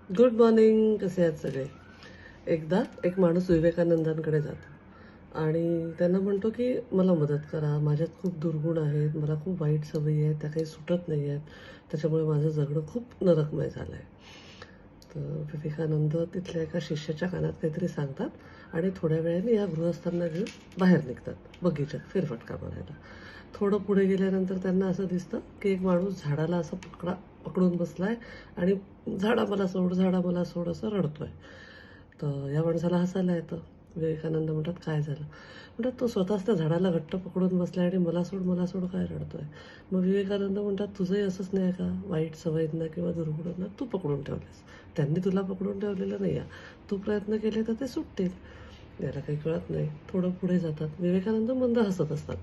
Good morning. कसे आहेत सगळे? एकदा एक माणूस विवेकानंदांकडे जातो आणि त्यांना म्हणतो की मला मदत करा, माझ्यात खूप दुर्गुण आहेत, मला खूप वाईट सवयी आहेत, त्या काही सुटत नाही आहेत, त्याच्यामुळे माझं जगणं खूप नरकमय झालं आहे. तर विवेकानंद तिथल्या एका शिष्याच्या कानात काहीतरी सांगतात आणि थोड्या वेळाने या गृहस्थांना घेऊन बाहेर निघतात बगीच्यात फेरफटका मारायला. थोडं पुढे गेल्यानंतर त्यांना असं दिसतं की एक माणूस झाडाला असं पकडून बसलाय आणि झाडा मला सोड, झाडा मला सोड असं रडतोय. तर या माणसाला हसायला येतं. विवेकानंद म्हणतात, काय झालं? म्हणतात, तो स्वतःच त्या झाडाला घट्ट पकडून बसलाय आणि मला सोड, मला सोड काय रडतोय? मग विवेकानंद म्हणतात, तुझंही असंच नाही का? वाईट सवयींना किंवा दुर्गुणांना तू पकडून ठेवलेस, त्यांनी तुला पकडून ठेवलेलं नाही. तू प्रयत्न केले तर ते सुटतील. याला काही कळत नाही. थोडं पुढे जातात. विवेकानंद मंद हसत असतात.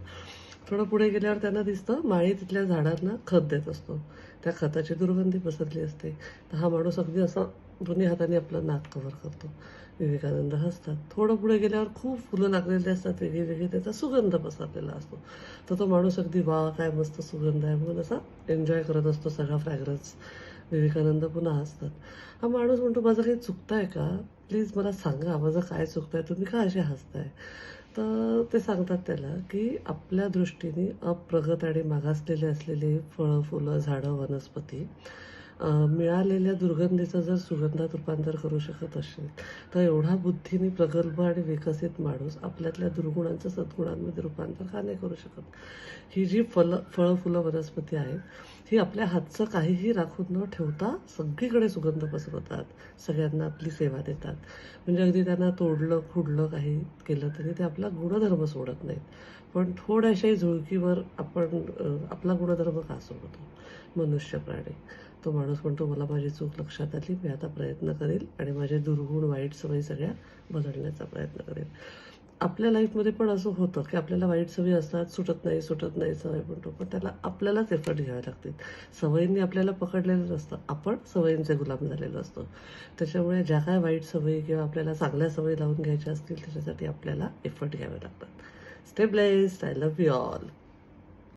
थोडं पुढे गेल्यावर त्यांना दिसतं माळी तिथल्या झाडांना खत देत असतो. त्या खताची दुर्गंधी पसरली असते. तर हा माणूस अगदी असा दोन्ही हाताने आपलं नाक कव्हर करतो. विवेकानंद हसतात. थोडं पुढे गेल्यावर खूप फुलं लागलेली असतात वेगळी वेगळी, त्याचा सुगंध पसरलेला असतो. तर तो माणूस अगदी वा काय मस्त सुगंध आहे म्हणून असा एन्जॉय करत असतो सगळा फ्रॅग्रन्स. विवेकानंद पुन्हा हसतात. हा माणूस म्हणतो, माझं काही चुकतंय का? प्लीज मला सांगा, माझं काय चुकतंय? तुम्ही का असे हसताय? तर ते सांगतात त्याला की आपल्या दृष्टीने अप्रगत आणि मागासलेले असलेले फळं, फुलं, झाडं, वनस्पती मिळालेल्या दुर्गंधीचं जर सुगंधात रूपांतर करू शकत असेल, तर एवढा बुद्धीने प्रगल्भ आणि विकसित माणूस आपल्यातल्या दुर्गुणांचं सद्गुणांमध्ये रूपांतर का नाही करू शकत? ही जी फळं, फुलं, वनस्पती आहेत, ही आपल्या हातचं काहीही राखून न ठेवता सगळीकडे सुगंध पसरवतात, सगळ्यांना आपली सेवा देतात. म्हणजे अगदी त्यांना तोडलं, खुडलं, काही केलं तरी ते आपला गुणधर्म सोडत नाहीत. पण थोड्याशाही झुळकीवर आपण आपला गुणधर्म का सोडतो? मनुष्य प्राणी. तो माणूस म्हणतो, मला माझी चूक लक्षात आली, मी आता प्रयत्न करेल आणि माझे दुर्गुण, वाईट सवयी सगळ्या बदलण्याचा प्रयत्न करेल. आपल्या लाईफमध्ये पण असं होतं की आपल्याला वाईट सवयी असतात, सुटत नाही, सुटत नाही सवय म्हणतो, पण त्याला आपल्यालाच एफर्ट घ्यावे लागतील. सवयींनी आपल्याला पकडलेलं नसतं, आपण सवयींचे गुलाम झालेलो असतो. त्याच्यामुळे ज्या काय वाईट सवयी किंवा आपल्याला चांगल्या सवयी लावून घ्यायच्या असतील, त्याच्यासाठी आपल्याला एफर्ट घ्यावे लागतात. Stay blessed. I love you all.